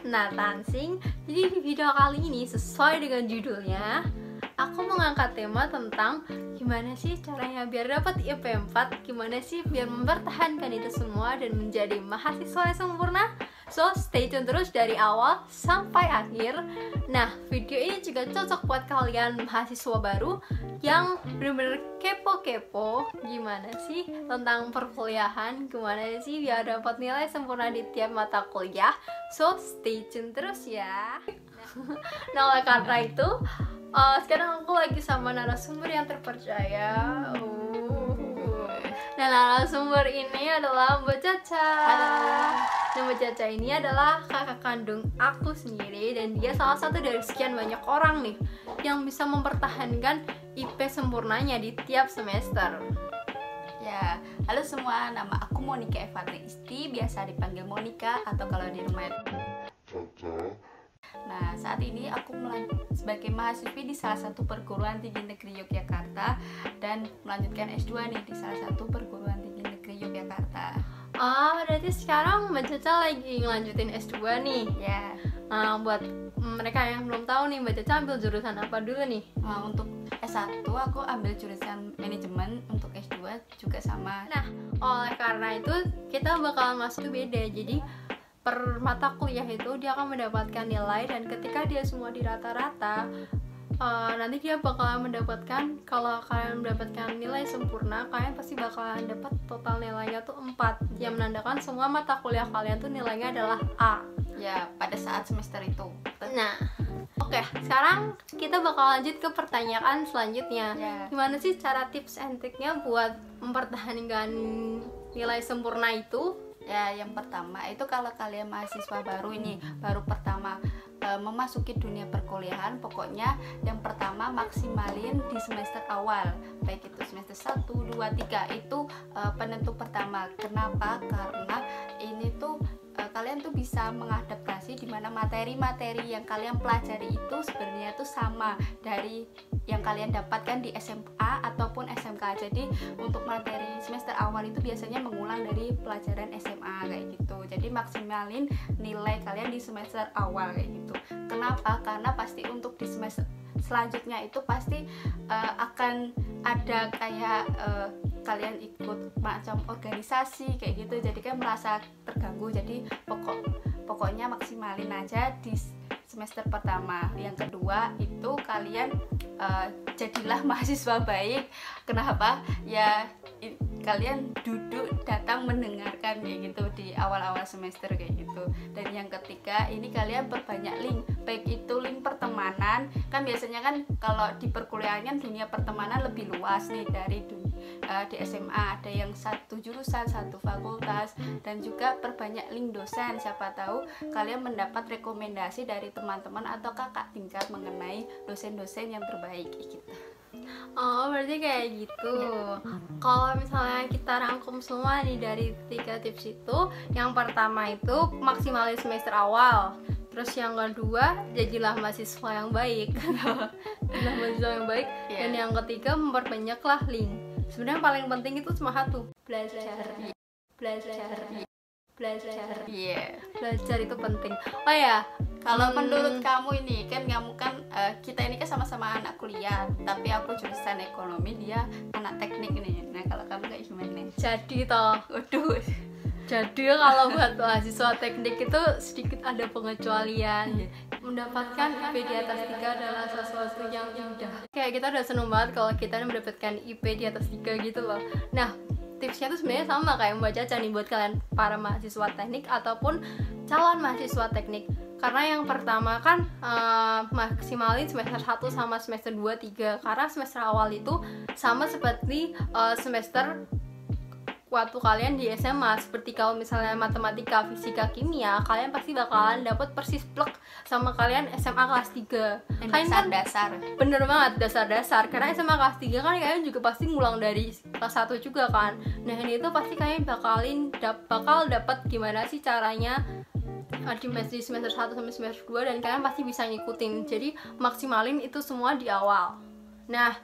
Tansing. Jadi di video kali ini sesuai dengan judulnya, aku mengangkat tema tentang gimana sih caranya biar dapat IP 4, gimana sih biar mempertahankan itu semua dan menjadi mahasiswa yang sempurna. So stay tune terus dari awal sampai akhir. Nah, video ini juga cocok buat kalian mahasiswa baru yang bener-bener kepo-kepo gimana sih tentang perkuliahan, gimana sih biar dapat nilai sempurna di tiap mata kuliah. So stay tune terus ya. Nah, oleh karena itu sekarang aku lagi sama narasumber yang terpercaya. Nah, narasumber ini adalah Mbak Caca. Nah, Mbak Caca ini adalah kakak kandung aku sendiri, dan dia salah satu dari sekian banyak orang nih yang bisa mempertahankan IP sempurnanya di tiap semester. Ya, halo semua, nama aku Monica Evatri Isti, biasa dipanggil Monica atau kalau di rumah Nah, saat ini aku sebagai mahasiswi di salah satu perguruan tinggi negeri Yogyakarta dan melanjutkan S2 nih di salah satu perguruan tinggi negeri Yogyakarta. Berarti sekarang Mbak Caca lagi ngelanjutin S2 nih. Ya. Buat mereka yang belum tahu nih, Mbak Caca ambil jurusan apa dulu nih? Untuk S1 aku ambil jurusan manajemen, untuk S2 juga sama. Nah, oleh karena itu kita bakalan masuk beda. Jadi per mata kuliah itu dia akan mendapatkan nilai, dan ketika dia semua di rata-rata, nanti dia bakalan mendapatkan, kalau kalian mendapatkan nilai sempurna, kalian pasti bakalan dapat total nilainya tuh 4, yang menandakan semua mata kuliah kalian tuh nilainya adalah A. Ya, pada saat semester itu. Nah, oke, sekarang kita bakal lanjut ke pertanyaan selanjutnya. Gimana sih cara tips and triknya buat mempertahankan nilai sempurna itu? Ya, yang pertama itu kalau kalian mahasiswa baru ini, baru pertama memasuki dunia perkuliahan, pokoknya yang pertama maksimalin di semester awal, baik itu semester 1, 2, 3, itu penentu pertama. Kenapa? Karena ini tuh kalian tuh bisa mengadaptasi di mana materi-materi yang kalian pelajari itu sebenarnya tuh sama dari yang kalian dapatkan di SMA ataupun SMK. Jadi untuk materi semester awal itu biasanya mengulang dari pelajaran SMA kayak gitu. Jadi maksimalin nilai kalian di semester awal kayak gitu. Kenapa? Karena pasti untuk di semester selanjutnya itu pasti akan ada kayak kalian ikut macam organisasi kayak gitu, jadi kan merasa terganggu. Jadi pokoknya maksimalin aja di semester pertama. Yang kedua itu kalian jadilah mahasiswa baik. Kenapa? Ya kalian duduk datang mendengarkan kayak gitu di awal-awal semester kayak gitu. Dan yang ketiga ini kalian perbanyak link, baik itu link pertemanan. Kan biasanya kan kalau di perkuliahan dunia pertemanan lebih luas nih dari di SMA, ada yang satu jurusan, satu fakultas, dan juga perbanyak link dosen. Siapa tahu kalian mendapat rekomendasi dari teman-teman atau kakak tingkat mengenai dosen-dosen yang terbaik gitu. Berarti kayak gitu. Kalau misalnya kita rangkum semua nih dari 3 tips itu, yang pertama itu maksimalin semester awal. Terus yang kedua, jadilah mahasiswa yang baik. Jadilah mahasiswa yang baik. Dan yang ketiga, memperbanyaklah link. Sebenarnya paling penting itu cuma satu, belajar. Belajar itu penting. Oh ya, kalau menurut kamu ini kan kita ini kan sama-sama anak kuliah, tapi aku jurusan ekonomi, dia anak teknik nih. Nah, kalau kamu kayak gimana? Jadi kalau buat mahasiswa teknik itu sedikit ada pengecualian. Mendapatkan IP di atas 3 adalah sesuatu yang indah. Kayak kita udah seneng banget kalau kita mendapatkan IP di atas 3 gitu loh. Nah, tipsnya tuh sebenarnya sama kayak Mbak Caca nih buat kalian para mahasiswa teknik ataupun calon mahasiswa teknik. Karena yang pertama kan maksimalin semester 1 sama semester 2, 3. Karena semester awal itu sama seperti semester waktu kalian di SMA. Seperti kalau misalnya matematika, fisika, kimia, kalian pasti bakalan dapat persis plek sama kalian SMA kelas 3. Dasar-dasar. Bener banget, dasar-dasar. Karena SMA kelas 3 kan kalian juga pasti ngulang dari kelas 1 juga kan. Nah, ini tuh pasti kalian bakal dapat gimana sih caranya di semester 1 sampai semester 2, dan kalian pasti bisa ngikutin. Jadi maksimalin itu semua di awal. Nah,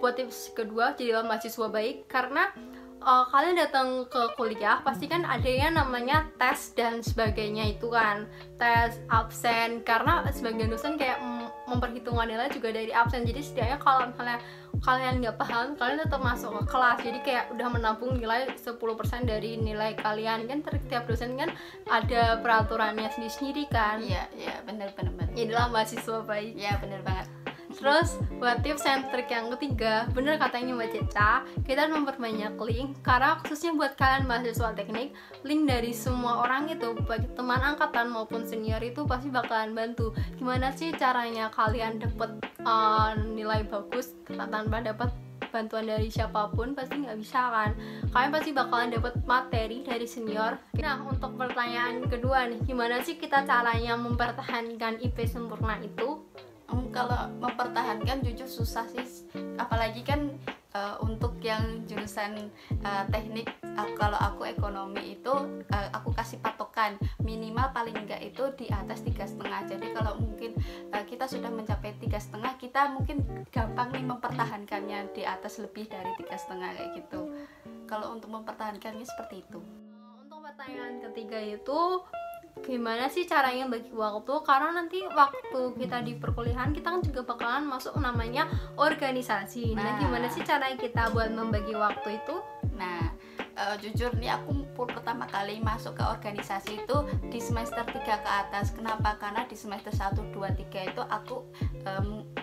buat tips kedua, jadilah mahasiswa baik. Karena kalian datang ke kuliah pasti kan ada yang namanya tes dan sebagainya, itu kan tes, absen, karena sebagian dosen kayak memperhitungkan nilai juga dari absen. Jadi setidaknya kalau misalnya kalian nggak paham, kalian tetap masuk ke kelas, jadi kayak udah menabung nilai 10% dari nilai kalian. Kan setiap dosen kan ada peraturannya sendiri-sendiri kan. Iya benar. Inilah mahasiswa baik. Iya benar banget. Terus buat tips and trik yang ketiga, bener katanya Mbak Ceca, kita harus memperbanyak link, karena khususnya buat kalian mahasiswa teknik, link dari semua orang itu, baik teman angkatan maupun senior, itu pasti bakalan bantu. Gimana sih caranya kalian dapet nilai bagus tanpa dapat bantuan dari siapapun? Pasti nggak bisa kan, kalian pasti bakalan dapat materi dari senior. Nah, untuk pertanyaan kedua nih, gimana sih kita caranya mempertahankan IP sempurna itu? Kalau mempertahankan jujur susah sih, apalagi kan untuk yang jurusan teknik, kalau aku ekonomi itu aku kasih patokan minimal paling enggak itu di atas 3,5. Jadi kalau mungkin kita sudah mencapai 3,5, kita mungkin gampang nih mempertahankannya di atas lebih dari 3,5 kayak gitu. Kalau untuk mempertahankannya seperti itu. Untuk pertanyaan ketiga itu, gimana sih caranya bagi waktu? Karena nanti waktu kita di perkuliahan kita kan juga bakalan masuk namanya organisasi. Nah, gimana sih caranya kita buat membagi waktu itu? Nah, jujur nih aku pertama kali masuk ke organisasi itu di semester 3 ke atas. Kenapa? Karena di semester 1, 2, 3 itu aku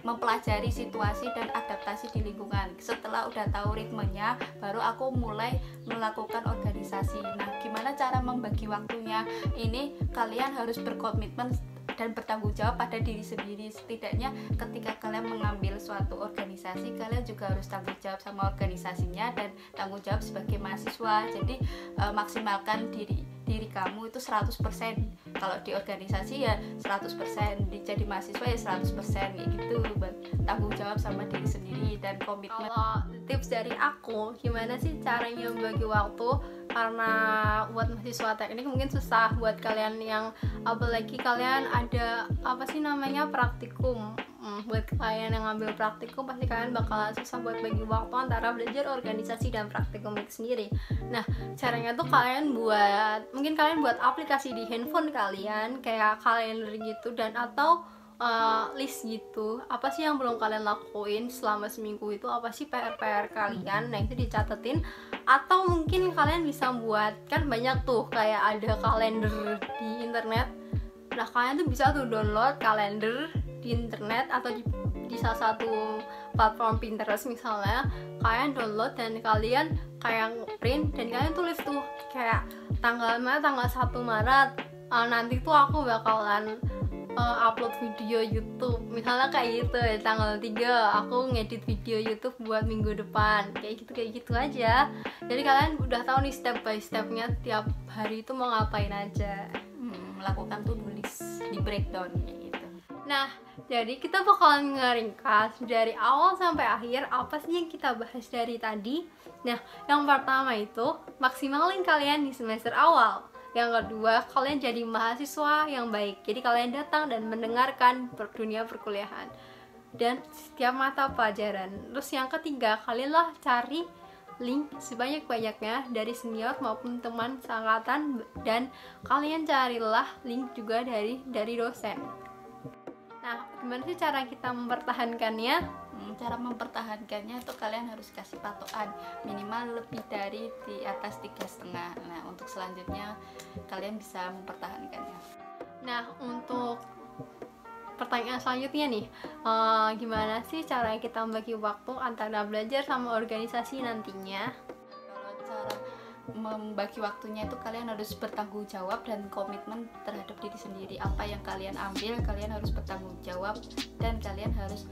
mempelajari situasi dan adaptasi di lingkungan. Setelah udah tahu ritmenya, baru aku mulai melakukan organisasi. Nah, gimana cara membagi waktunya? Ini kalian harus berkomitmen dan bertanggung jawab pada diri sendiri. Setidaknya ketika kalian mengambil suatu organisasi, kalian juga harus tanggung jawab sama organisasinya dan tanggung jawab sebagai mahasiswa. Jadi maksimalkan diri kamu itu 100%. Kalau di organisasi ya 100%, jadi mahasiswa ya 100%, kayak gitu. Tanggung jawab sama diri sendiri dan komitmen. Kalau tips dari aku, gimana sih caranya membagi waktu? Karena buat mahasiswa teknik mungkin susah, buat kalian yang apalagi kalian ada praktikum. Buat kalian yang ngambil praktikum pasti kalian bakalan susah buat bagi waktu antara belajar, organisasi, dan praktikum itu sendiri. Nah, caranya tuh kalian buat aplikasi di handphone kalian kayak kalender gitu, dan atau list gitu, apa sih yang belum kalian lakuin selama seminggu itu, apa sih PR kalian. Nah, itu dicatetin. Atau mungkin kalian bisa buat, kan banyak tuh kayak ada kalender di internet. Nah, kalian tuh bisa tuh download kalender di internet atau di salah satu platform Pinterest misalnya. Kalian download dan kalian kayak print, dan kalian tulis tuh kayak tanggal 1 Maret nanti tuh aku bakalan upload video YouTube misalnya kayak gitu. Tanggal 3 aku ngedit video YouTube buat minggu depan, kayak gitu aja. Jadi kalian udah tahu nih step by stepnya tiap hari itu mau ngapain aja. Melakukan to-do list, di breakdown kayak gitu. Nah, jadi kita bakalan ngeringkas dari awal sampai akhir apa sih yang kita bahas dari tadi. Nah, yang pertama itu maksimalin kalian di semester awal. Yang kedua, kalian jadi mahasiswa yang baik. Jadi kalian datang dan mendengarkan dunia perkuliahan dan setiap mata pelajaran. Terus yang ketiga, kalianlah cari link sebanyak-banyaknya dari senior maupun teman seangkatan, dan kalian carilah link juga dari dosen. Nah, gimana sih cara kita mempertahankannya? Cara mempertahankannya itu kalian harus kasih patokan minimal lebih dari di atas 3,5. Nah, untuk selanjutnya kalian bisa mempertahankannya. Nah, untuk pertanyaan selanjutnya nih, gimana sih cara kita membagi waktu antara belajar sama organisasi nantinya? Kalau cara membagi waktunya itu kalian harus bertanggung jawab dan komitmen terhadap diri sendiri. Apa yang kalian ambil, kalian harus bertanggung jawab, dan kalian harus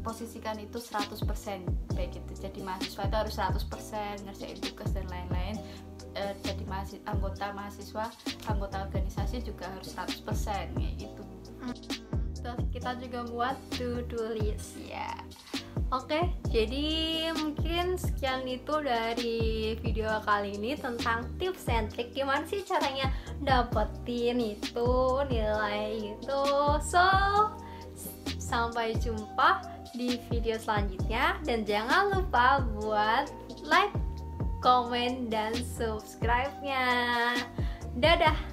posisikan itu 100% kayak gitu. Jadi mahasiswa itu harus 100% ngerjain tugas dan lain-lain. Jadi anggota mahasiswa, anggota organisasi juga harus 100% kayak gitu. Terus kita juga buat to-do list ya. Oke, jadi mungkin sekian itu dari video kali ini tentang tips and trik gimana sih caranya dapetin itu nilai itu. So, sampai jumpa di video selanjutnya, dan jangan lupa buat like, komen, dan subscribe-nya. Dadah!